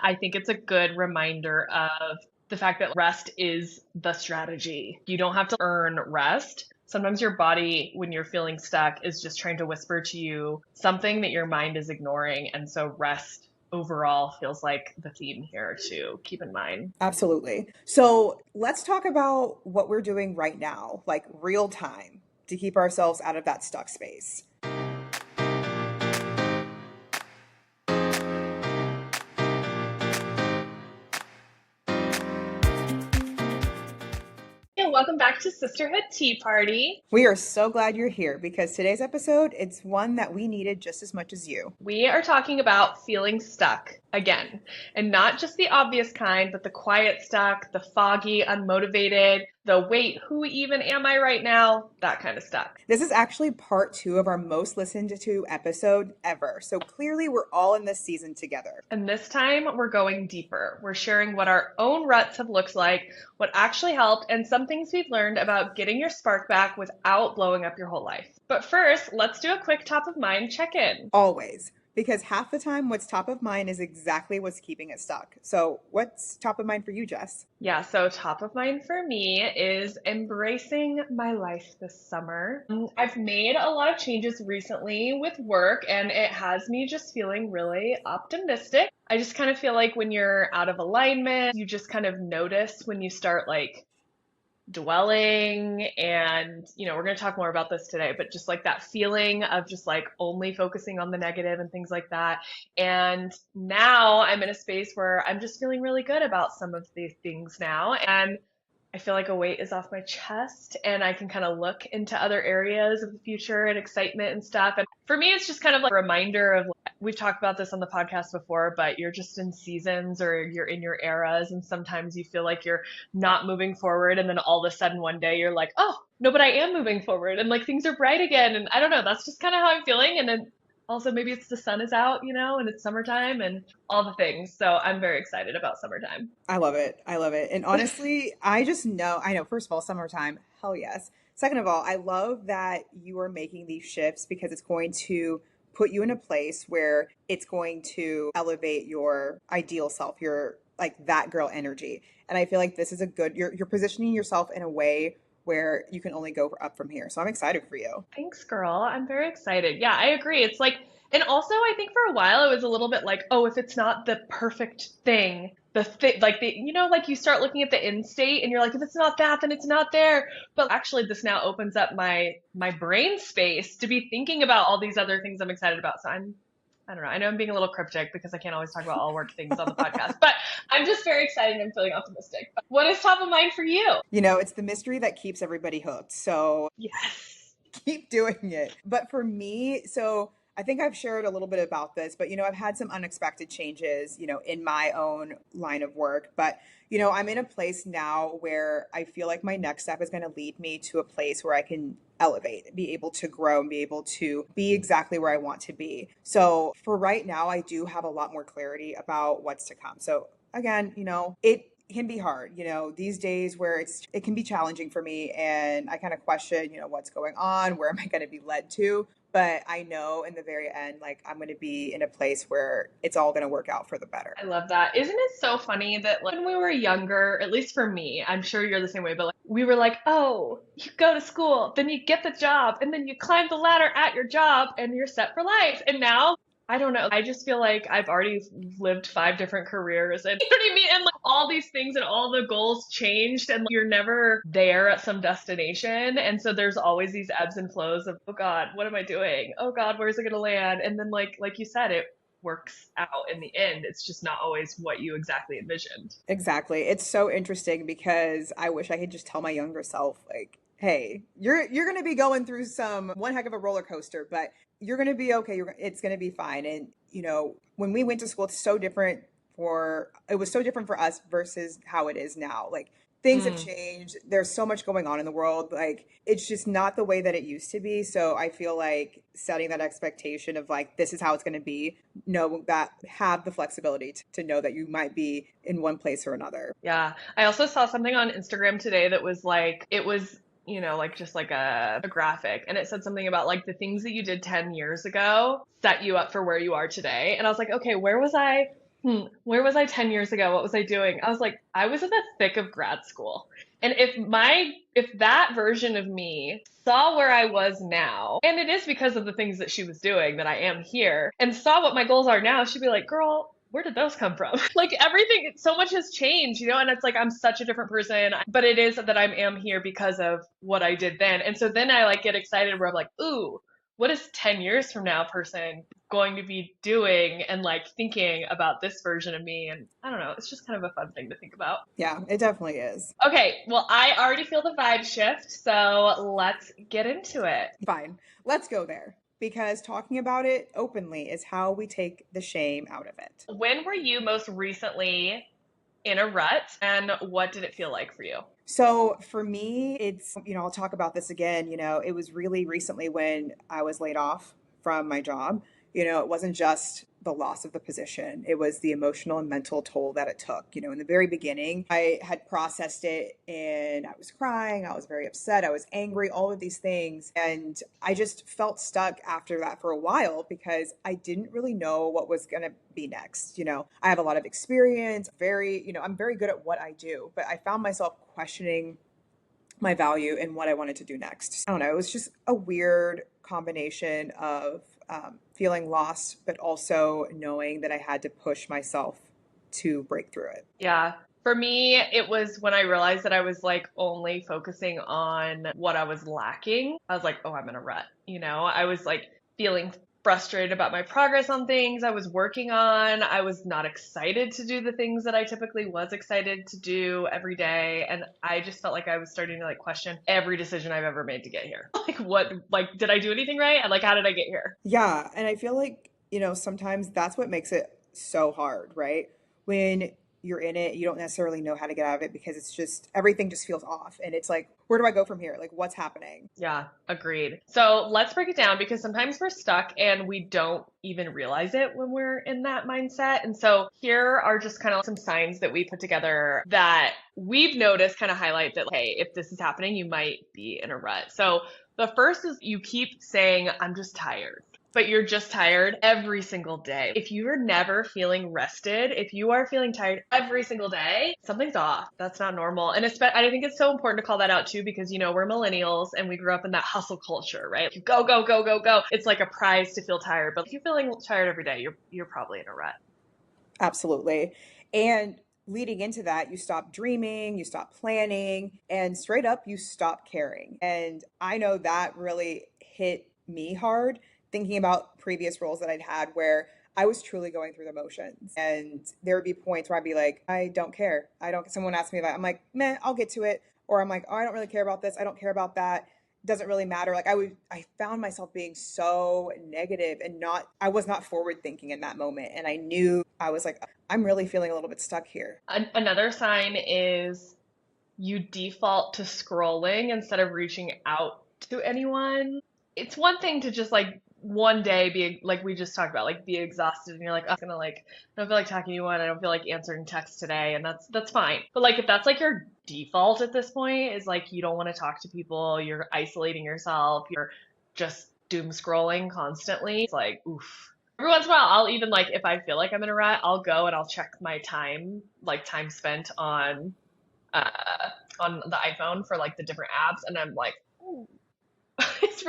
I think it's a good reminder of the fact that rest is the strategy. You don't have to earn rest. Sometimes your body, when you're feeling stuck, is just trying to whisper to you something that your mind is ignoring. And so rest overall feels like the theme here to keep in mind. Absolutely. So let's talk about what we're doing right now, like real time, to keep ourselves out of that stuck space. Yeah, welcome back to Sisterhood Tea Party. We are so glad you're here because today's episode, it's one that we needed just as much as you. We are talking about feeling stuck again, and not just the obvious kind, but the quiet stuck, the foggy, unmotivated, the wait, who even am I right now? That kind of stuck. This is actually part two of our most listened to episode ever. So clearly, we're all in this season together. And this time we're going deeper. We're sharing what our own ruts have looked like, what actually helped, and some things we've learned about getting your spark back without blowing up your whole life. But first, let's do a quick top of mind check in. Always. Because half the time, what's top of mind is exactly what's keeping it stuck. So, what's top of mind for you, Jess? Yeah, so top of mind for me is embracing my life this summer. I've made a lot of changes recently with work, and it has me just feeling really optimistic. I just kind of feel like when you're out of alignment, you just kind of notice when you start like dwelling and we're going to talk more about this today, but just like that feeling of just like only focusing on the negative and things like that. And now I'm in a space where I'm just feeling really good about some of these things now, and I feel like a weight is off my chest and I can kind of look into other areas of the future and excitement and stuff. And for me, it's just kind of like a reminder of, like, we've talked about this on the podcast before, but you're just in seasons or you're in your eras. And sometimes you feel like you're not moving forward. And then all of a sudden one day you're like, oh, no, but I am moving forward and like things are bright again. And I don't know, that's just kind of how I'm feeling. And then also maybe it's the sun is out, and it's summertime and all the things. So I'm very excited about summertime. I love it. I love it. And honestly, I know, first of all, summertime, hell yes. Second of all, I love that you are making these shifts because it's going to put you in a place where it's going to elevate your ideal self, your like that girl energy. And I feel like this is a good, you're positioning yourself in a way where you can only go up from here. So I'm excited for you. Thanks, girl. I'm very excited. Yeah, I agree. It's like, and also I think for a while it was a little bit like, oh, if it's not the perfect thing, like like you start looking at the end state and you're like, if it's not that, then it's not there. But actually, this now opens up my brain space to be thinking about all these other things I'm excited about. So I don't know. I know I'm being a little cryptic because I can't always talk about all work things on the podcast, but I'm just very excited and I'm feeling optimistic. But what is top of mind for you? It's the mystery that keeps everybody hooked. So Yes. keep doing it. But for me, so I think I've shared a little bit about this, but I've had some unexpected changes, in my own line of work. But, I'm in a place now where I feel like my next step is going to lead me to a place where I can elevate, be able to grow and be able to be exactly where I want to be. So for right now, I do have a lot more clarity about what's to come. So again, it can be hard, these days where it can be challenging for me and I kind of question, what's going on, where am I going to be led to? But I know in the very end, like I'm going to be in a place where it's all going to work out for the better. I love that. Isn't it so funny that like, when we were younger, at least for me, I'm sure you're the same way, but like we were like, oh, you go to school, then you get the job, and then you climb the ladder at your job and you're set for life. And now I don't know. I just feel like I've already lived 5 different careers and you know what I mean? And like all these things and all the goals changed and like, you're never there at some destination. And so there's always these ebbs and flows of, oh God, what am I doing? Oh God, where's it gonna land? And then like you said, it works out in the end. It's just not always what you exactly envisioned. Exactly. It's so interesting because I wish I could just tell my younger self, like, hey, you're going to be going through some one heck of a roller coaster, but you're going to be okay. It's going to be fine. And when we went to school, it was so different for us versus how it is now. Like things have changed. There's so much going on in the world. Like it's just not the way that it used to be. So I feel like setting that expectation of like, this is how it's going to be, know that have the flexibility to know that you might be in one place or another. Yeah. I also saw something on Instagram today that was like, it was, like just like a graphic. And it said something about like the things that you did 10 years ago set you up for where you are today. And I was like, okay, where was I Where was I 10 years ago? What was I doing? I was like, I was in the thick of grad school. And if that version of me saw where I was now, and it is because of the things that she was doing that I am here, and saw what my goals are now, she'd be like, girl, where did those come from? Like everything, so much has changed, and it's like I'm such a different person, but it is that I am here because of what I did then. And so then I like get excited where I'm like, ooh, what is 10 years from now person going to be doing and like thinking about this version of me? And I don't know, it's just kind of a fun thing to think about. Yeah, it definitely is. Okay, well, I already feel the vibe shift, so let's get into it. Fine. Let's go there because talking about it openly is how we take the shame out of it. When were you most recently in a rut and what did it feel like for you? So for me, I'll talk about this again. It was really recently when I was laid off from my job. It wasn't just the loss of the position, it was the emotional and mental toll that it took. In the very beginning, I had processed it and I was crying, I was very upset, I was angry, all of these things. And I just felt stuck after that for a while because I didn't really know what was going to be next. I have a lot of experience, I'm very good at what I do, but I found myself questioning my value and what I wanted to do next. I don't know. It was just a weird combination of feeling lost, but also knowing that I had to push myself to break through it. Yeah. For me, it was when I realized that I was like only focusing on what I was lacking. I was like, oh, I'm in a rut. I was like feeling frustrated about my progress on things I was working on. I was not excited to do the things that I typically was excited to do every day. And I just felt like I was starting to like question every decision I've ever made to get here. Like, did I do anything right? And like, how did I get here? Yeah. And I feel like, sometimes that's what makes it so hard, right? When you're in it, you don't necessarily know how to get out of it because it's just everything just feels off. And it's like, where do I go from here? Like, what's happening? Yeah, agreed. So let's break it down because sometimes we're stuck and we don't even realize it when we're in that mindset. And so here are just kind of some signs that we put together that we've noticed kind of highlight that, hey, if this is happening, you might be in a rut. So the first is you keep saying, I'm just tired. But you're just tired every single day. If you're never feeling rested, if you are feeling tired every single day, something's off. That's not normal. And I think it's so important to call that out too because, we're millennials and we grew up in that hustle culture, right? You go, go, go, go, go. It's like a prize to feel tired. But if you're feeling tired every day, you're probably in a rut. Absolutely. And leading into that, you stop dreaming, you stop planning, and straight up, you stop caring. And I know that really hit me hard thinking about previous roles that I'd had where I was truly going through the motions. And there would be points where I'd be like, I don't care. Someone asked me that. I'm like, man, I'll get to it. Or I'm like, oh, I don't really care about this. I don't care about that. Doesn't really matter. Like I found myself being so negative and I was not forward thinking in that moment. And I knew I was like, I'm really feeling a little bit stuck here. Another sign is you default to scrolling instead of reaching out to anyone. It's one thing to just like one day be like we just talked about, like be exhausted and you're like, oh, I'm gonna like I don't feel like talking to anyone, I don't feel like answering texts today, and that's fine. But like if that's like your default at this point is like you don't want to talk to people, you're isolating yourself, you're just doom scrolling constantly, it's like oof. Every once in a while, I'll even like if I feel like I'm in a rut, I'll go and I'll check my time, like time spent uh, on the iPhone for like the different apps, and I'm like, ooh, it's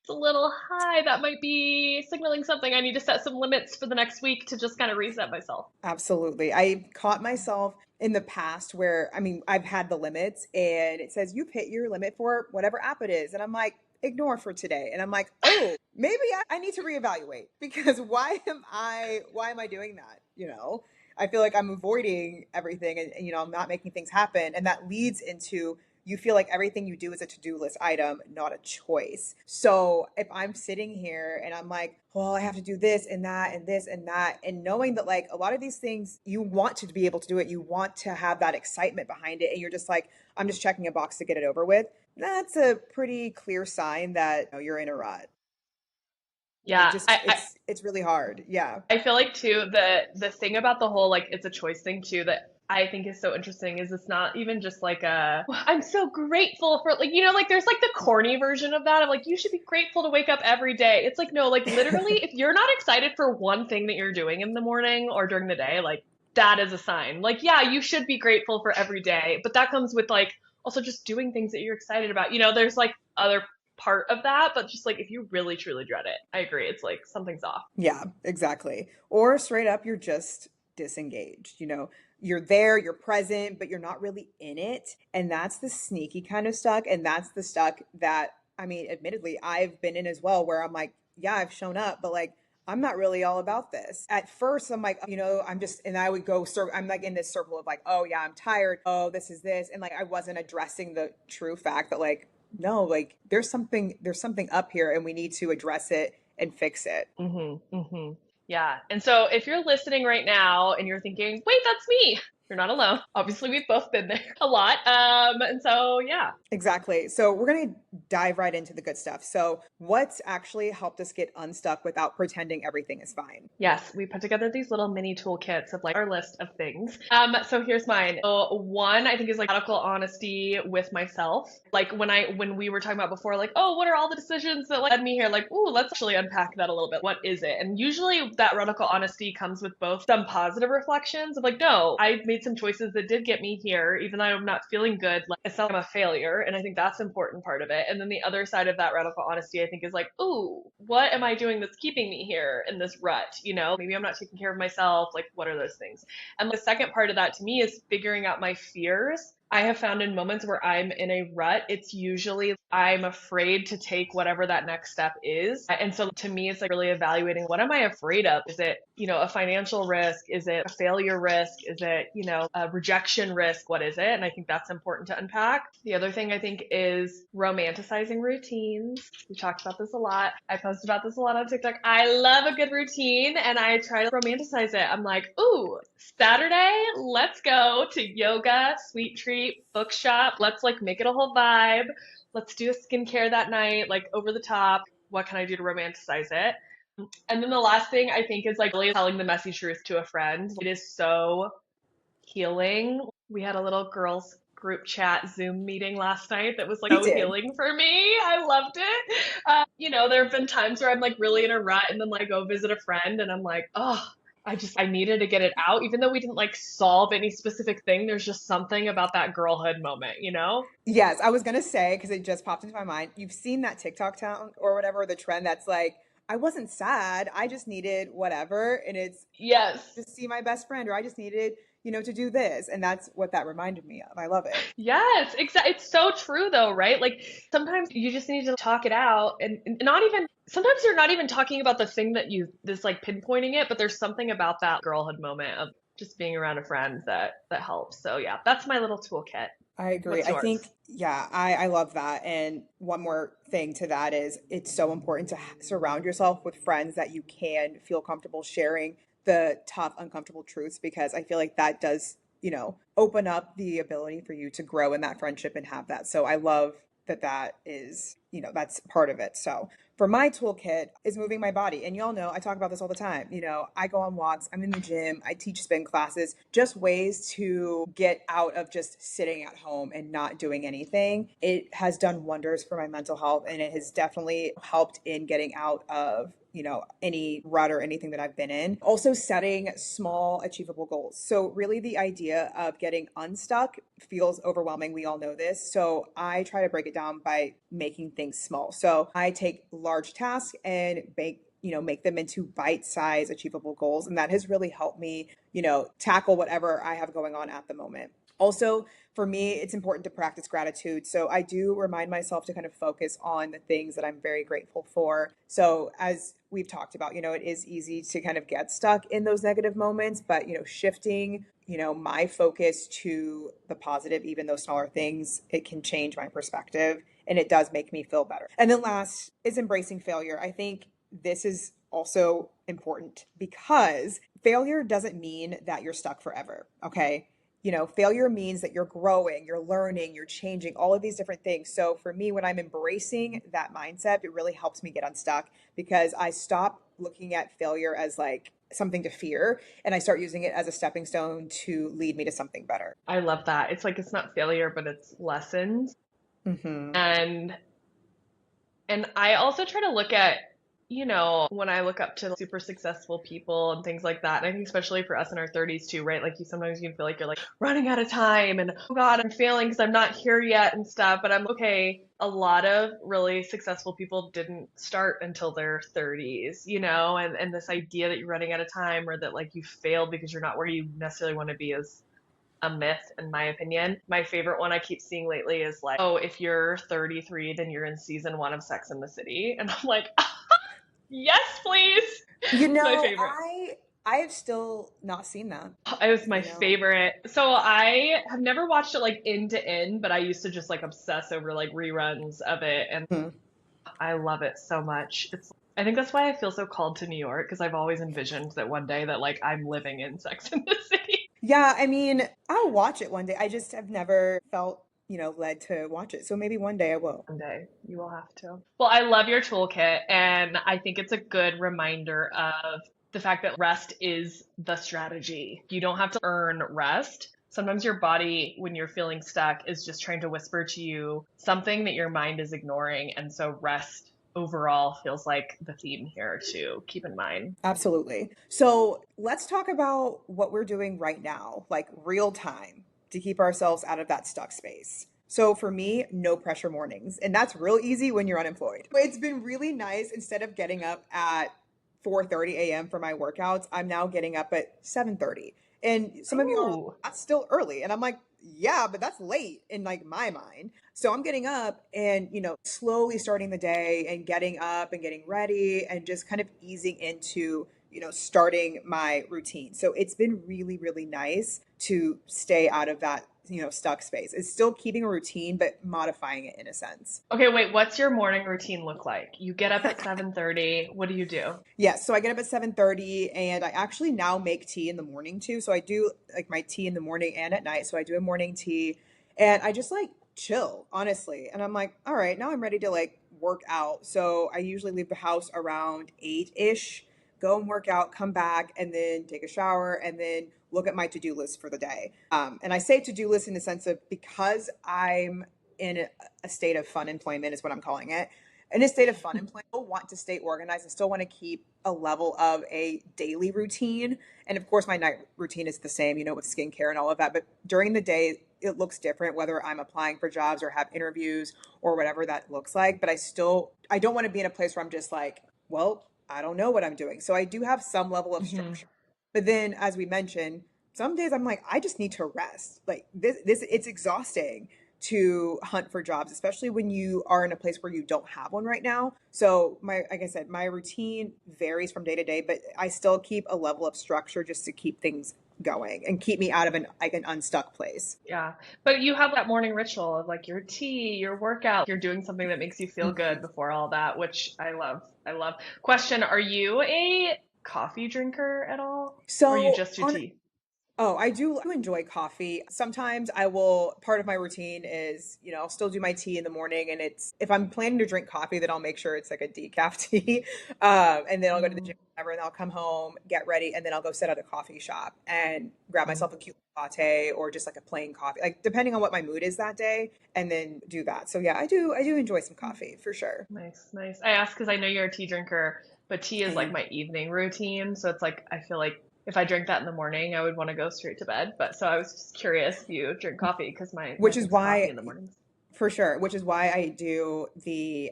a little high. That might be signaling something. I need to set some limits for the next week to just kind of reset myself. Absolutely. I caught myself in the past where, I mean, I've had the limits and it says you've hit your limit for whatever app it is. And I'm like, ignore for today. And I'm like, oh, maybe I need to reevaluate because why am I doing that? I feel like I'm avoiding everything and I'm not making things happen. And that leads into you feel like everything you do is a to-do list item, not a choice. So if I'm sitting here and I'm like, well, I have to do this and that and this and that, and knowing that like a lot of these things, you want to be able to do it, you want to have that excitement behind it, and you're just like, I'm just checking a box to get it over with. That's a pretty clear sign that you're in a rut. And Yeah, just it's really hard. Yeah. I feel like too the thing about the whole like it's a choice thing too that I think is so interesting is it's not even just like a I'm so grateful for like like there's like the corny version of that of like you should be grateful to wake up every day. It's like no, like literally if you're not excited for one thing that you're doing in the morning or during the day, like that is a sign. Like yeah, you should be grateful for every day, but that comes with like also just doing things that you're excited about. There's like other part of that, but just like if you really truly dread it, I agree. It's like something's off. Yeah, exactly. Or straight up, you're just disengaged. You're there, you're present, but you're not really in it. And that's the sneaky kind of stuck. And that's the stuck that, I mean, admittedly, I've been in as well, where I'm like, yeah, I've shown up, but like, I'm not really all about this. At first, I'm like, I'm just, and I would go, I'm like in this circle of like, oh yeah, I'm tired. Oh, this is this. And like, I wasn't addressing the true fact that like, no, like there's something up here and we need to address it and fix it. Yeah. And so if you're listening right now and you're thinking, wait, that's me, you're not alone. Obviously, we've both been there a lot. And so, yeah. Exactly. So we're going to dive right into the good stuff. So what's actually helped us get unstuck without pretending everything is fine? Yes, we put together these little mini toolkits of like our list of things. So here's mine. So one I think is like radical honesty with myself. Like when we were talking about before, like, oh, what are all the decisions that like led me here? Like, ooh, let's actually unpack that a little bit. What is it? And usually that radical honesty comes with both some positive reflections of like, no, I made some choices that did get me here, even though I'm not feeling good. Like, it's not like I'm a failure, and I think that's an important part of it. And then the other side of that radical honesty, I think, is like, ooh, what am I doing that's keeping me here in this rut? Maybe I'm not taking care of myself. Like, what are those things? And the second part of that to me is figuring out my fears. I have found in moments where I'm in a rut, it's usually I'm afraid to take whatever that next step is. And so to me, it's like really evaluating what am I afraid of? Is it, a financial risk? Is it a failure risk? Is it, a rejection risk? What is it? And I think that's important to unpack. The other thing I think is romanticizing routines. We talked about this a lot. I post about this a lot on TikTok. I love a good routine and I try to romanticize it. I'm like, ooh, Saturday, let's go to yoga, sweet treat, bookshop. Let's like make it a whole vibe. Let's do a skincare that night, like over the top. What can I do to romanticize it? And then the last thing I think is like really telling the messy truth to a friend. It is so healing. We had a little girls group chat Zoom meeting last night that was like We so did. healing for me. I loved it. There have been times where I'm like really in a rut and then like go visit a friend and I'm like, oh, I needed to get it out. Even though we didn't like solve any specific thing, there's just something about that girlhood moment? Yes, I was gonna say because it just popped into my mind. You've seen that TikTok town or whatever, the trend that's like, I wasn't sad, I just needed whatever, and it's Yes. to see my best friend, or I just needed, to do this, and that's what that reminded me of. I love it. Yes, exactly. It's so true though, right? Like sometimes you just need to talk it out and not even sometimes you're not even talking about the thing that this like pinpointing it, but there's something about that girlhood moment of just being around a friend that helps. So yeah, that's my little toolkit. I agree. What's I yours? think, yeah, I love that. And one more thing to that is it's so important to surround yourself with friends that you can feel comfortable sharing the tough, uncomfortable truths, because I feel like that does, open up the ability for you to grow in that friendship and have that. So I love that that is, that's part of it. So for my toolkit is moving my body. And y'all know I talk about this all the time. I go on walks, I'm in the gym, I teach spin classes, just ways to get out of just sitting at home and not doing anything. It has done wonders for my mental health and it has definitely helped in getting out of any rut or anything that I've been in. Also, setting small, achievable goals. So, really, the idea of getting unstuck feels overwhelming. We all know this. So, I try to break it down by making things small. So, I take large tasks and make them into bite-sized achievable goals. And that has really helped me, tackle whatever I have going on at the moment. Also, for me, it's important to practice gratitude. So I do remind myself to kind of focus on the things that I'm very grateful for. So as we've talked about, it is easy to kind of get stuck in those negative moments, but, shifting, my focus to the positive, even those smaller things, it can change my perspective and it does make me feel better. And then last is embracing failure. I think this is also important because failure doesn't mean that you're stuck forever. Okay. Failure means that you're growing, you're learning, you're changing, all of these different things. So for me, when I'm embracing that mindset, it really helps me get unstuck because I stop looking at failure as like something to fear, and I start using it as a stepping stone to lead me to something better. I love that. It's like it's not failure, but it's lessons. Hmm. And I also try to look at, when I look up to super successful people and things like that, and I think especially for us in our 30s too, right? Like you sometimes you feel like you're like running out of time and oh God, I'm failing because I'm not here yet and stuff. But I'm okay. A lot of really successful people didn't start until their 30s, and this idea that you're running out of time or that like you failed because you're not where you necessarily want to be is a myth, in my opinion. My favorite one I keep seeing lately is like, oh, if you're 33, then you're in season one of Sex and the City. And I'm like, yes, please. You It's my know, favorite. I have still not seen that, It was my you know. favorite. So I have never watched it like end to end, but I used to just like obsess over like reruns of it. And Hmm. I love it so much. I think that's why I feel so called to New York because I've always envisioned that one day that like I'm living in Sex and the City. Yeah, I mean, I'll watch it one day. I just have never felt, led to watch it. So maybe one day I will. One day you will have to. Well, I love your toolkit, and I think it's a good reminder of the fact that rest is the strategy. You don't have to earn rest. Sometimes your body, when you're feeling stuck, is just trying to whisper to you something that your mind is ignoring. And so, rest overall feels like the theme here to keep in mind. Absolutely. So let's talk about what we're doing right now, like real time, to keep ourselves out of that stuck space. So for me, no pressure mornings. And that's real easy when you're unemployed. But it's been really nice. Instead of getting up at 4:30 a.m. for my workouts, I'm now getting up at 7:30. And some of you are like, Ooh. that's still early. And I'm like, yeah, but that's late in like my mind. So I'm getting up and, slowly starting the day and getting up and getting ready and just kind of easing into, starting my routine. So it's been really, really nice to stay out of that, stuck space. It's still keeping a routine, but modifying it in a sense. Okay, wait, what's your morning routine look like? You get up at 7:30. What do you do? Yes, so I get up at 7:30 and I actually now make tea in the morning too. So I do like my tea in the morning and at night. So I do a morning tea and I just like chill, honestly. And I'm like, all right, now I'm ready to like work out. So I usually leave the house around 8-ish, go and work out, come back and then take a shower and then look at my to-do list for the day. And I say to-do list in the sense of because I'm in a state of fun employment is what I'm calling it, in a state of fun and play. I still want to stay organized. I still want to keep a level of a daily routine. And of course, my night routine is the same, with skincare and all of that. But during the day, it looks different, whether I'm applying for jobs or have interviews or whatever that looks like. But I don't want to be in a place where I'm just like, well, I don't know what I'm doing. So I do have some level of Hmm. structure. But then, as we mentioned, some days I'm like, I just need to rest. Like it's exhausting to hunt for jobs, especially when you are in a place where you don't have one right now. So like I said, my routine varies from day to day, but I still keep a level of structure just to keep things going and keep me out of an unstuck place. Yeah. But you have that morning ritual of like your tea, your workout, you're doing something that makes you feel good Mhm. before all that, which I love. I love. Question, are you a coffee drinker at all? Or you So just do on tea? Oh, I do enjoy coffee. Sometimes part of my routine is, I'll still do my tea in the morning. And if I'm planning to drink coffee, then I'll make sure it's like a decaf tea. And then I'll go to the Mm, gym, whatever, and I'll come home, get ready, and then I'll go sit at a coffee shop and grab mm. myself a cute latte or just like a plain coffee, like depending on what my mood is that day, and then do that. So yeah, I do enjoy some coffee for sure. Nice, nice. I ask because I know you're a tea drinker, but tea I is like am. my evening routine. So it's like, I feel like if I drank that in the morning, I would want to go straight to bed. But so I was just curious if you drink coffee because my Which is thing's coffee why, in the mornings. for sure, which is why I do the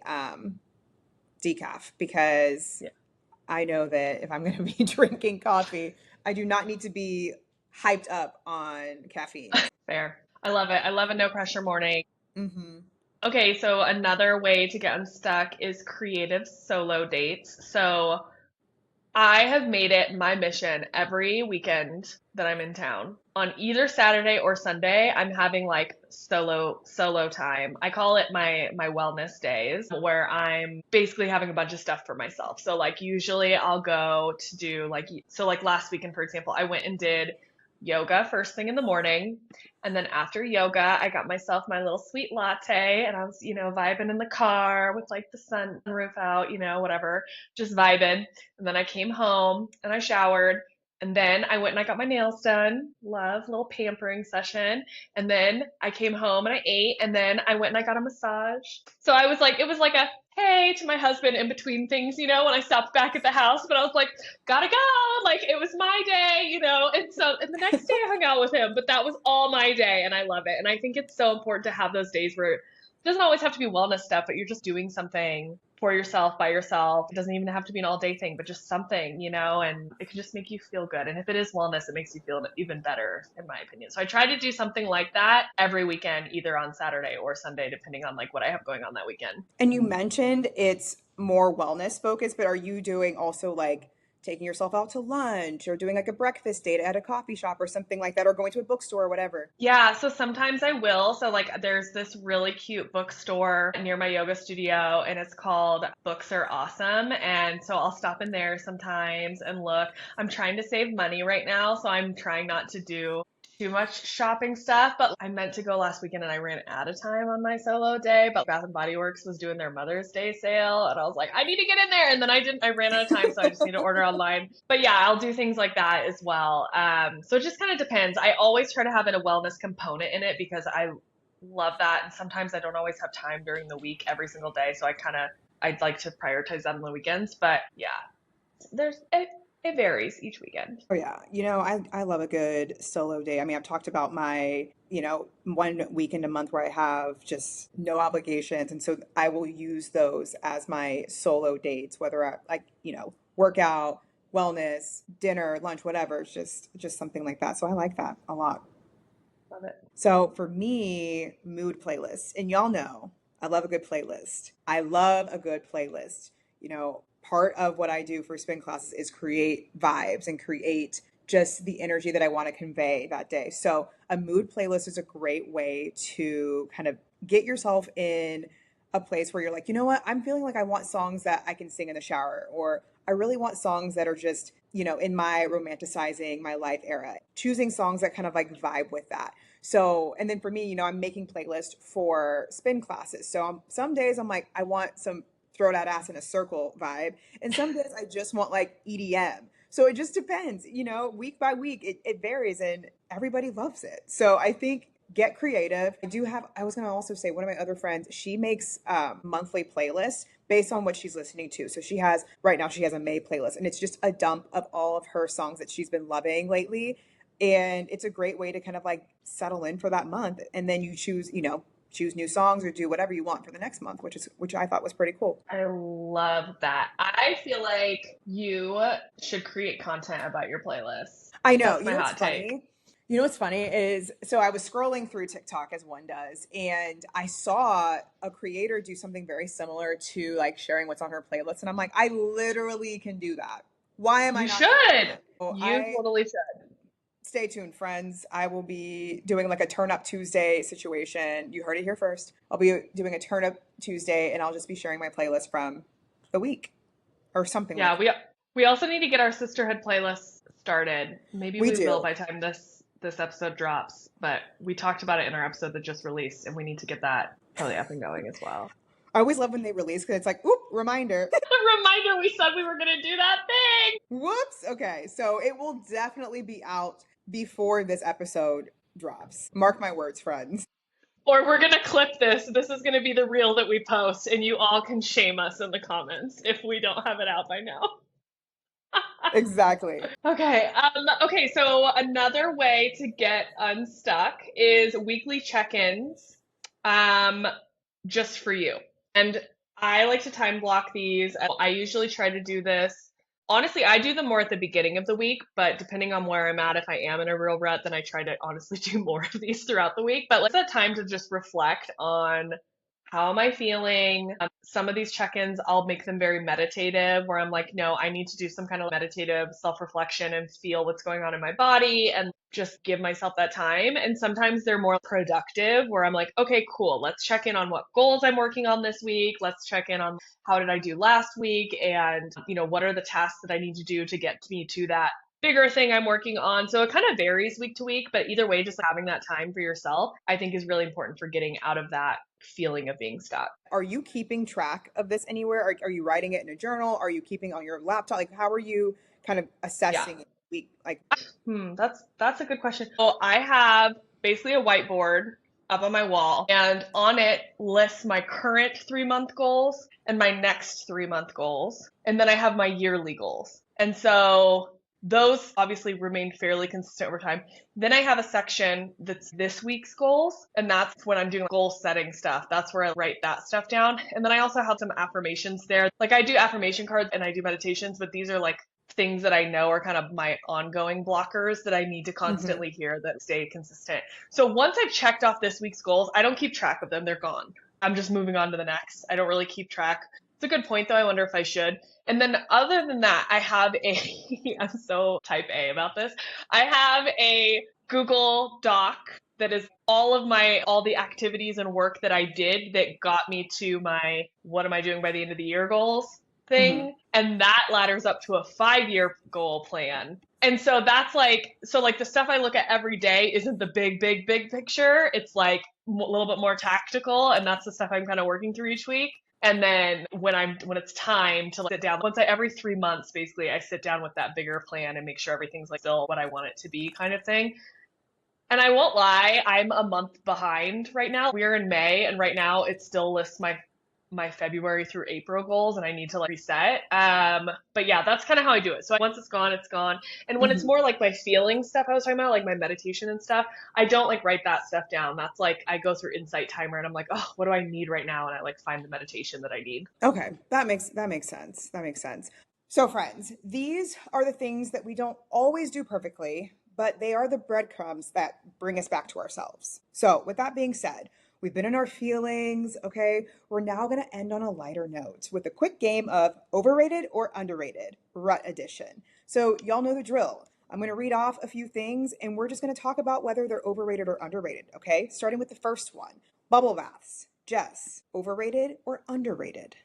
decaf because Yeah, I know that if I'm going to be drinking coffee, I do not need to be hyped up on caffeine. fair. I love it. I love a no pressure morning. Hmm. Okay, so another way to get unstuck is creative solo dates. So I have made it my mission every weekend that I'm in town. On either Saturday or Sunday, I'm having like solo time. I call it my wellness days where I'm basically having a bunch of stuff for myself. So like usually I'll go to do like so like last weekend for example, I went and did yoga first thing in the morning. And then after yoga, I got myself my little sweet latte and I was, vibing in the car with like the sunroof out, whatever, just vibing. And then I came home and I showered. And then I went and I got my nails done. Love, little pampering session. And then I came home and I ate. And then I went and I got a massage. So I was like, it was like a hey to my husband in between things, when I stopped back at the house. But I was like, gotta go. Like it was my day. And the next day I hung out with him, but that was all my day and I love it. And I think it's so important to have those days where it doesn't always have to be wellness stuff, but you're just doing something for yourself by yourself. It doesn't even have to be an all day thing, but just something, and it can just make you feel good. And if it is wellness, it makes you feel even better, in my opinion. So I try to do something like that every weekend, either on Saturday or Sunday, depending on like what I have going on that weekend. And you mentioned it's more wellness focused, but are you doing also like taking yourself out to lunch or doing like a breakfast date at a coffee shop or something like that, or going to a bookstore or whatever? Yeah, so sometimes I will. So like there's this really cute bookstore near my yoga studio and it's called Books Are Awesome. And so I'll stop in there sometimes and look. I'm trying to save money right now, so I'm trying not to do too much shopping stuff, but I meant to go last weekend and I ran out of time on my solo day, but Bath and Body Works was doing their Mother's Day sale and I was like, I need to get in there. And then I didn't, I ran out of time. So I just need to order online. But yeah, I'll do things like that as well. So it just kind of depends. I always try to have a wellness component in it because I love that. And sometimes I don't always have time during the week every single day. So I'd like to prioritize that on the weekends. But yeah, it varies each weekend. Oh yeah. I love a good solo day. I mean, I've talked about my, 1 weekend a month where I have just no obligations. And so I will use those as my solo dates, whether I like, workout, wellness, dinner, lunch, whatever. It's just something like that. So I like that a lot. Love it. So for me, mood playlists, and y'all know I love a good playlist. I love a good playlist. Part of what I do for spin classes is create vibes and create just the energy that I want to convey that day. So a mood playlist is a great way to kind of get yourself in a place where you're like, you know what, I'm feeling like I want songs that I can sing in the shower, or I really want songs that are just, in my romanticizing my life era, choosing songs that kind of like vibe with that. So, and then for me, I'm making playlists for spin classes. So some days I'm like, I want some throw that ass in a circle vibe. And some days I just want like EDM. So it just depends, week by week, it varies and everybody loves it. So I think get creative. I was going to also say one of my other friends, she makes monthly playlists based on what she's listening to. So right now she has a May playlist and it's just a dump of all of her songs that she's been loving lately. And it's a great way to kind of like settle in for that month. And then you choose new songs or do whatever you want for the next month, which I thought was pretty cool. I love that. I feel like you should create content about your playlists. I know. That's my hot take. You know what's funny is, so I was scrolling through TikTok as one does, and I saw a creator do something very similar to like sharing what's on her playlist, and I'm like, I literally can do that. Why am I You not should. doing it? You totally should. Stay tuned, friends. I will be doing like a Turn Up Tuesday situation. You heard it here first. I'll be doing a Turn Up Tuesday, and I'll just be sharing my playlist from the week or something Yeah, like that. we also need to get our sisterhood playlist started. Maybe We we will do. by the time this episode drops, but we talked about it in our episode that just released, and we need to get that probably up and going as well. I always love when they release because it's like, oop, reminder. Reminder, we said we were going to do that thing. Whoops. Okay, so it will definitely be out before this episode drops. Mark my words, friends. Or we're going to clip this. This is going to be the reel that we post, and you all can shame us in the comments if we don't have it out by now. Exactly. Okay, so another way to get unstuck is weekly check-ins, just for you. And I like to time block these. I usually try to do this. Honestly, I do them more at the beginning of the week, but depending on where I'm at, if I am in a real rut, then I try to honestly do more of these throughout the week. But it's a time to just reflect on how am I feeling? Some of these check-ins, I'll make them very meditative, where I'm like, no, I need to do some kind of meditative self-reflection and feel what's going on in my body and just give myself that time. And sometimes they're more productive, where I'm like, okay, cool. Let's check in on what goals I'm working on this week. Let's check in on how did I do last week? And, what are the tasks that I need to do to get me to that bigger thing I'm working on. So it kind of varies week to week, but either way, just having that time for yourself, I think is really important for getting out of that feeling of being stuck. Are you keeping track of this anywhere? Are you writing it in a journal? Are you keeping on your laptop? Like, how are you kind of Yeah. assessing week? Like, That's a good question. So I have basically a whiteboard up on my wall, and on it lists my current 3 month goals and my next 3 month goals. And then I have my yearly goals. And so those obviously remain fairly consistent over time. Then I have a section that's this week's goals, and that's when I'm doing goal setting stuff. That's where I write that stuff down. And then I also have some affirmations there. Like I do affirmation cards and I do meditations, but these are like things that I know are kind of my ongoing blockers that I need to mhm. constantly hear that stay consistent. So once I've checked off this week's goals, I don't keep track of them. They're gone. I'm just moving on to the next. I don't really keep track. It's a good point though. I wonder if I should. And then other than that, I have I'm so type A about this. I have a Google Doc that is all the activities and work that I did that got me to my what am I doing by the end of the year goals Hmm. thing. And that ladders up to a 5 year goal plan. And so that's like the stuff I look at every day isn't the big picture. It's like a little bit more tactical. And that's the stuff I'm kind of working through each week. And then when it's time to like, sit down, every 3 months, basically, I sit down with that bigger plan and make sure everything's like still what I want it to be kind of thing. And I won't lie, I'm a month behind right now. We're in May, and right now it still lists my February through April goals, and I need to like reset. But yeah, that's kind of how I do it. So once it's gone, it's gone. And when it's Hmm. more like my feeling stuff I was talking about, like my meditation and stuff, I don't like write that stuff down. That's like I go through Insight Timer, and I'm like, oh, what do I need right now? And I like find the meditation that I need. Okay, that makes sense. That makes sense. So, friends, these are the things that we don't always do perfectly, but they are the breadcrumbs that bring us back to ourselves. So, with that being said, we've been in our feelings, okay? We're now going to end on a lighter note with a quick game of overrated or underrated, Rut Edition. So, y'all know the drill. I'm going to read off a few things and we're just going to talk about whether they're overrated or underrated, okay? Starting with the first one, bubble baths. Jess, overrated or underrated?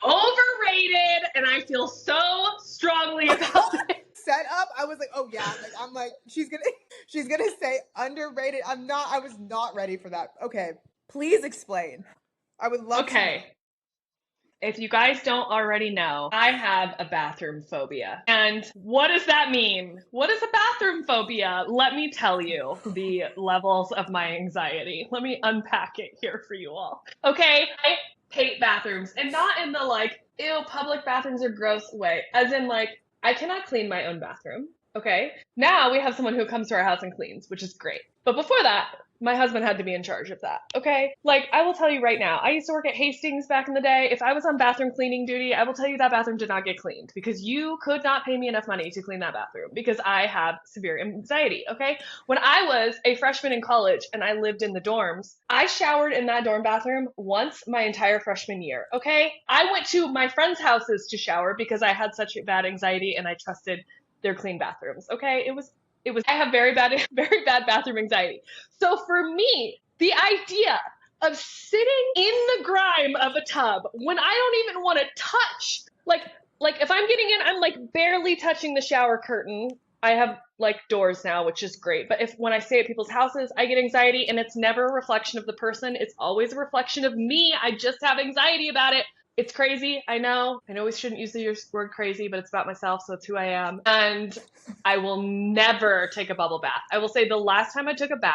Overrated, and I feel so strongly about it. Set up, I was like, oh yeah, like I'm like, she's gonna say underrated. I was not ready for that. Okay, please explain. I would love to know. Okay, if you guys don't already know, I have a bathroom phobia. And what does that mean? What is a bathroom phobia? Let me tell you the levels of my anxiety. Let me unpack it here for you all. Okay, I hate bathrooms, and not in the like, ew, public bathrooms are gross way, as in like, I cannot clean my own bathroom. Okay, now we have someone who comes to our house and cleans, which is great. But before that, my husband had to be in charge of that. Okay. Like, I will tell you right now, I used to work at Hastings back in the day. If I was on bathroom cleaning duty, I will tell you that bathroom did not get cleaned because you could not pay me enough money to clean that bathroom because I have severe anxiety. Okay. When I was a freshman in college and I lived in the dorms, I showered in that dorm bathroom once my entire freshman year. Okay. I went to my friends' houses to shower because I had such bad anxiety and I trusted their clean bathrooms. Okay. I have very bad, very bad bathroom anxiety. So for me, the idea of sitting in the grime of a tub when I don't even want to touch, like if I'm getting in, I'm like barely touching the shower curtain. I have like doors now, which is great. But if when I stay at people's houses, I get anxiety and it's never a reflection of the person. It's always a reflection of me. I just have anxiety about it. It's crazy. I know. I know we shouldn't use the word crazy, but it's about myself, so it's who I am. And I will never take a bubble bath. I will say the last time I took a bath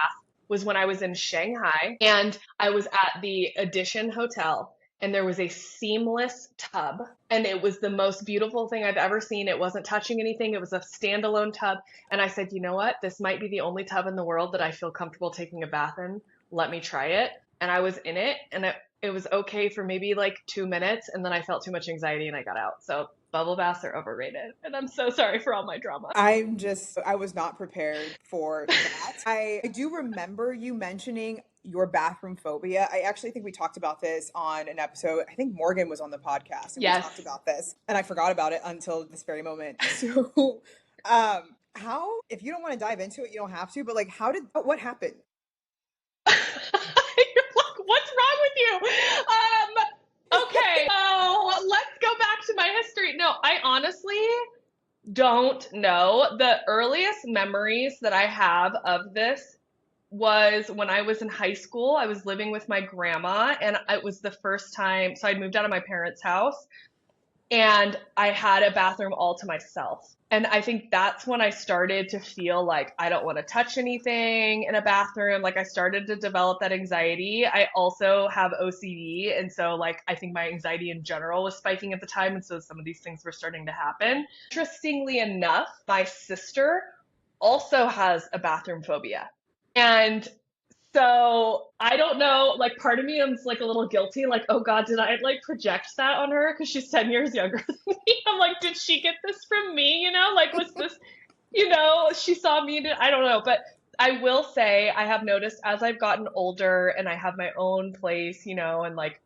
was when I was in Shanghai and I was at the Edition Hotel and there was a seamless tub and it was the most beautiful thing I've ever seen. It wasn't touching anything. It was a standalone tub. And I said, you know what? This might be the only tub in the world that I feel comfortable taking a bath in. Let me try it. And I was in it and it was okay for maybe like 2 minutes and then I felt too much anxiety and I got out. So bubble baths are overrated. And I'm so sorry for all my drama. I was not prepared for that. I do remember you mentioning your bathroom phobia. I actually think we talked about this on an episode. I think Morgan was on the podcast and we talked Yes. about this and I forgot about it until this very moment. So, how, if you don't want to dive into it, you don't have to, but like, what happened? You're like, what's wrong with you? Okay. Oh, let's go back to my history. No, I honestly, don't know. The earliest memories that I have of this was when I was in high school. I was living with my grandma, and it was the first time. So I'd moved out of my parents' house, and I had a bathroom all to myself. And I think that's when I started to feel like I don't want to touch anything in a bathroom. Like I started to develop that anxiety. I also have OCD. And so, like, I think my anxiety in general was spiking at the time. And so some of these things were starting to happen. Interestingly enough, my sister also has a bathroom phobia. And so I don't know, like part of me is like a little guilty, like, oh God, did I like project that on her? Because she's 10 years younger than me. I'm like, did she get this from me? Like was this, she saw me, I don't know. But I will say I have noticed as I've gotten older and I have my own place, and like,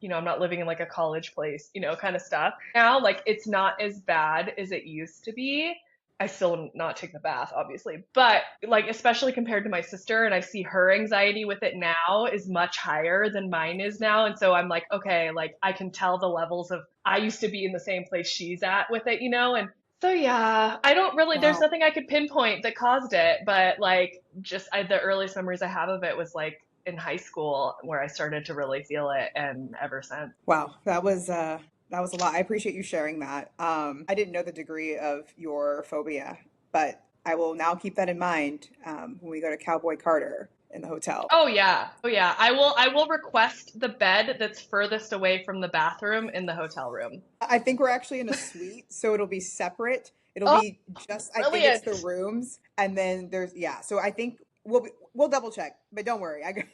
I'm not living in like a college place, kind of stuff. Now, like it's not as bad as it used to be. I still not take the bath, obviously, but like especially compared to my sister, and I see her anxiety with it now is much higher than mine is now, and so I'm like, okay, like I can tell the levels of I used to be in the same place she's at with it, and so yeah, I don't really. There's Wow. nothing I could pinpoint that caused it, but like just the earliest memories I have of it was like in high school where I started to really feel it, and ever since. Wow, that was a lot. I appreciate you sharing that. I didn't know the degree of your phobia, but I will now keep that in mind when we go to Cowboy Carter in the hotel. Oh yeah. Oh yeah. I will request the bed that's furthest away from the bathroom in the hotel room. I think we're actually in a suite, so it'll be separate. It'll Oh, be just, I think it's the brilliant. rooms, and then there's, yeah. So I think we'll double check, but don't worry. I got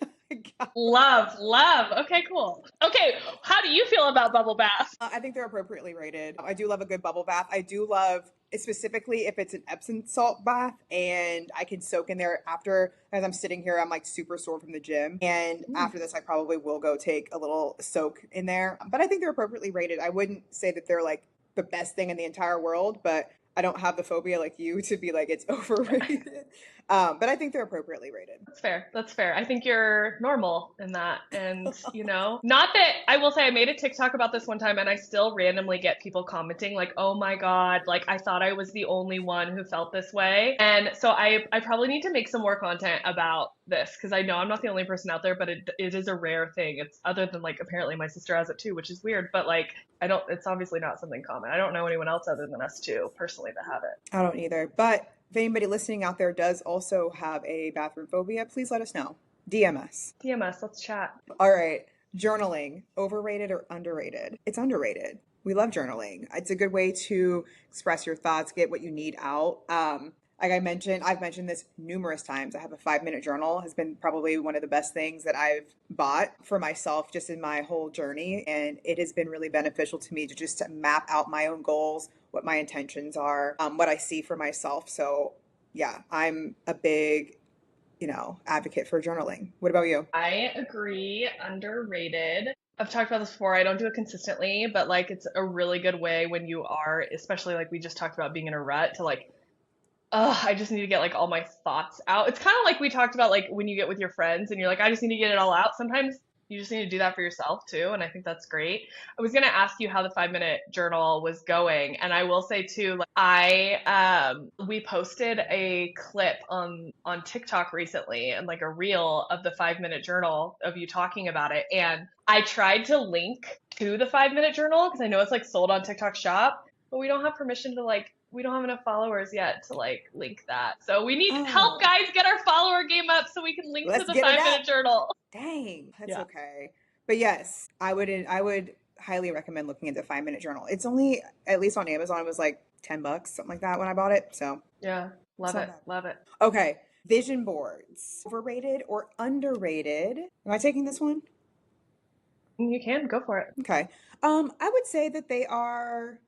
Love, love. Okay, cool. Okay, how do you feel about bubble bath? I think they're appropriately rated. I do love a good bubble bath. I do love, specifically if it's an Epsom salt bath and I can soak in there after, as I'm sitting here, I'm like super sore from the gym. And Mm. after this, I probably will go take a little soak in there. But I think they're appropriately rated. I wouldn't say that they're like the best thing in the entire world, but I don't have the phobia like you to be like it's overrated. But I think they're appropriately rated. That's fair. That's fair. I think you're normal in that. And, not that I will say I made a TikTok about this one time and I still randomly get people commenting like, oh my God, like I thought I was the only one who felt this way. And so I probably need to make some more content about this because I know I'm not the only person out there, but it is a rare thing. It's other than like apparently my sister has it too, which is weird, but like it's obviously not something common. I don't know anyone else other than us two personally that have it. I don't either. But if anybody listening out there does also have a bathroom phobia, please let us know. DM us. DMS, let's chat. All right. Journaling, overrated or underrated? It's underrated. We love journaling. It's a good way to express your thoughts, get what you need out. Like I mentioned, I've mentioned this numerous times. I have a 5 minute journal, has been probably one of the best things that I've bought for myself just in my whole journey. And it has been really beneficial to me to just to map out my own goals, what my intentions are, what I see for myself. So yeah, I'm a big, advocate for journaling. What about you? I agree, underrated. I've talked about this before. I don't do it consistently, but like it's a really good way when you are, especially like we just talked about being in a rut, to like, I just need to get like all my thoughts out. It's kind of like we talked about like when you get with your friends and you're like, I just need to get it all out. Sometimes you just need to do that for yourself too, and I think that's great. I was gonna ask you how the 5 minute journal was going, and I will say too, like we posted a clip on TikTok recently and like a reel of the 5 minute journal of you talking about it, and I tried to link to the 5 minute journal because I know it's like sold on TikTok Shop, but we don't have permission to like we don't have enough followers yet to like link that. So we need help, Oh, guys, get our follower game up so we can link to let's the get it five up. minute journal. Dang, that's Yeah. okay. But yes, I would highly recommend looking at the 5 minute journal. It's only, at least on Amazon, it was like $10, something like that when I bought it. So Yeah. it's Love not it. bad. Love it. Okay. Vision boards. Overrated or underrated? Am I taking this one? You can go for it. Okay. I would say that they are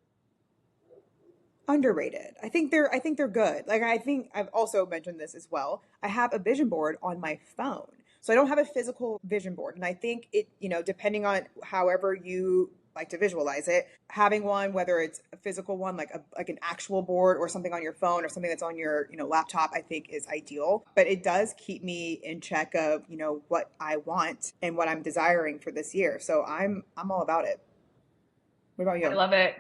underrated. I think they're good. Like I think I've also mentioned this as well. I have a vision board on my phone. So I don't have a physical vision board. And I think it, depending on however you like to visualize it, having one, whether it's a physical one, like an actual board or something on your phone or something that's on your, laptop, I think is ideal. But it does keep me in check of, what I want and what I'm desiring for this year. So I'm all about it. What about I you? love it.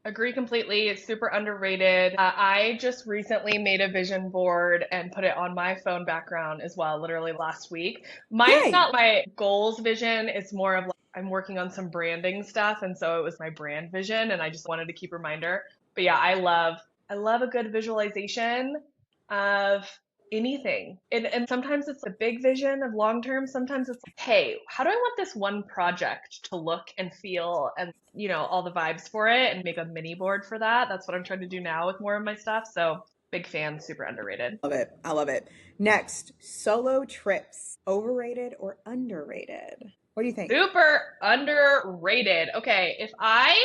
Agree completely. It's super underrated. I just recently made a vision board and put it on my phone background as well, literally last week. Mine's Yay. not my goals vision. It's more of like I'm working on some branding stuff, and so it was my brand vision, and I just wanted to keep a reminder. But yeah, I love a good visualization of anything. And sometimes it's a big vision of long term. Sometimes it's like, hey, how do I want this one project to look and feel and, all the vibes for it and make a mini board for that. That's what I'm trying to do now with more of my stuff. So big fan, super underrated. Love it. I love it. Next, solo trips. Overrated or underrated? What do you think? Super underrated. Okay, if I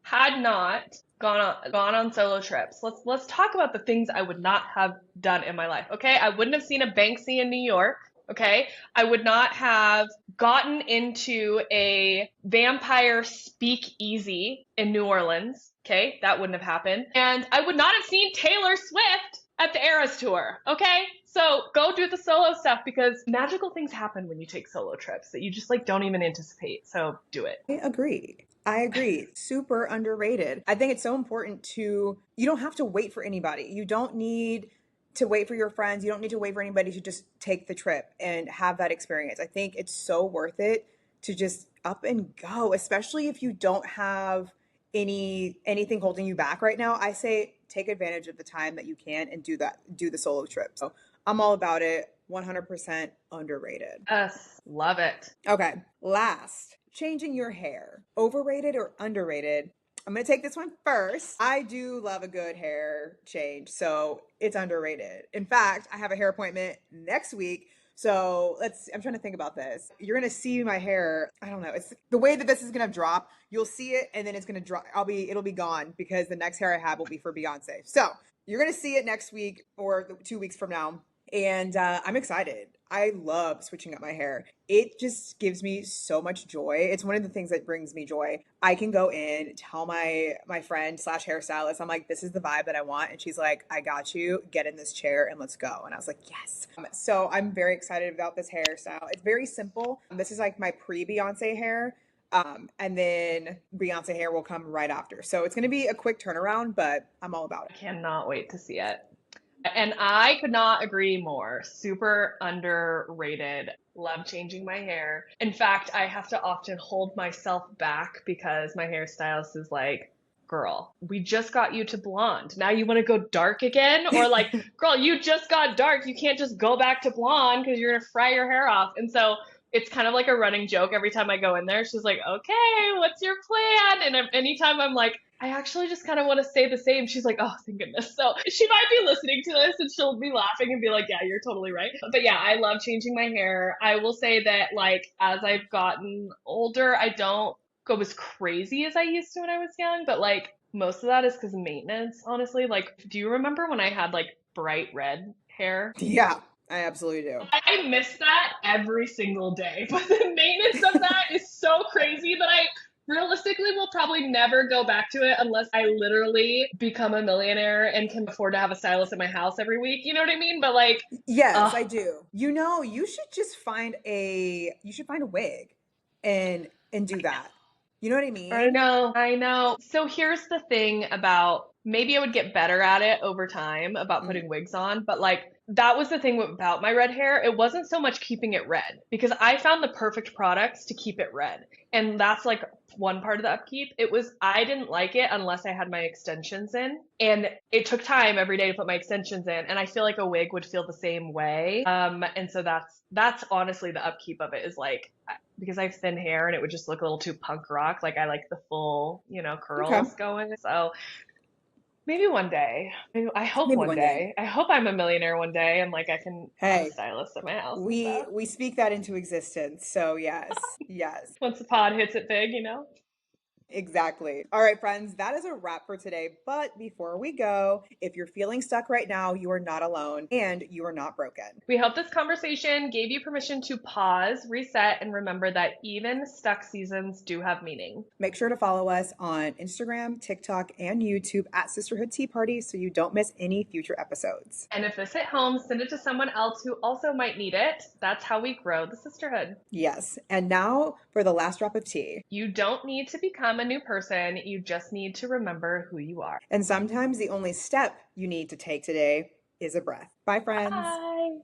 had not gone on solo trips. Let's talk about the things I would not have done in my life. Okay, I wouldn't have seen a Banksy in New York. Okay, I would not have gotten into a vampire speakeasy in New Orleans. Okay, that wouldn't have happened, and I would not have seen Taylor Swift at the Eras tour. Okay, so go do the solo stuff because magical things happen when you take solo trips that you just like don't even anticipate. So do it. I agree. I agree. Super underrated. I think it's so important you don't have to wait for anybody. You don't need to wait for your friends. You don't need to wait for anybody to just take the trip and have that experience. I think it's so worth it to just up and go, especially if you don't have anything holding you back right now. I say take advantage of the time that you can and do the solo trip. So I'm all about it. 100% underrated. Yes, love it. Okay, last, changing your hair. Overrated or underrated? I'm going to take this one first. I do love a good hair change, so it's underrated. In fact, I have a hair appointment next week. So I'm trying to think about this. You're going to see my hair. I don't know. It's the way that this is going to drop. You'll see it and then it's going to drop. It'll be gone because the next hair I have will be for Beyonce. So you're going to see it next week or 2 weeks from now. And I'm excited. I love switching up my hair. It just gives me so much joy. It's one of the things that brings me joy. I can go in, tell my friend / hairstylist, I'm like, this is the vibe that I want. And she's like, I got you. Get in this chair and let's go. And I was like, yes. So I'm very excited about this hairstyle. It's very simple. This is like my pre-Beyonce hair. And then Beyonce hair will come right after. So it's going to be a quick turnaround, but I'm all about I it. cannot wait to see it. And I could not agree more. Super underrated. Love changing my hair. In fact, I have to often hold myself back because my hairstylist is like, girl, we just got you to blonde. Now you want to go dark again? Or like, girl, you just got dark. You can't just go back to blonde because you're going to fry your hair off. And so it's kind of like a running joke every time I go in there. She's like, okay, what's your plan? And anytime I'm like, I actually just kind of want to stay the same. She's like, oh, thank goodness. So she might be listening to this and she'll be laughing and be like, yeah, you're totally right. But yeah, I love changing my hair. I will say that like as I've gotten older, I don't go as crazy as I used to when I was young. But like most of that is because of maintenance, honestly. Like, do you remember when I had like bright red hair? Yeah, I absolutely do. I miss that every single day. But the maintenance of that is so crazy that I realistically will probably never go back to it unless I literally become a millionaire and can afford to have a stylist at my house every week. You know what I mean? But like, Yes, I do. You should just find a wig and do that. You know what I I mean? know, I know. So here's the thing about maybe I would get better at it over time about Mhm. putting wigs on, but like that was the thing about my red hair. It wasn't so much keeping it red because I found the perfect products to keep it red. And that's like one part of the upkeep. It was I didn't like it unless I had my extensions in. And it took time every day to put my extensions in. And I feel like a wig would feel the same way. And so that's honestly the upkeep of it is like because I have thin hair and it would just look a little too punk rock. Like I like the full, Okay. curls going. So maybe one day. I hope Maybe one one day. day. I hope I'm a millionaire one day and like I can have a Hey, stylist at my house and we stuff. we speak that into existence. So yes. Yes. Once the pod hits it big. Exactly. All right, friends, that is a wrap for today. But before we go, if you're feeling stuck right now, you are not alone and you are not broken. We hope this conversation gave you permission to pause, reset, and remember that even stuck seasons do have meaning. Make sure to follow us on Instagram, TikTok, and YouTube at Sisterhood Tea Party so you don't miss any future episodes. And if this hit home, send it to someone else who also might need it. That's how we grow the sisterhood. Yes. And now for the last drop of tea. You don't need to become become a new person. You just need to remember who you are. And sometimes the only step you need to take today is a breath. Bye, friends. Bye.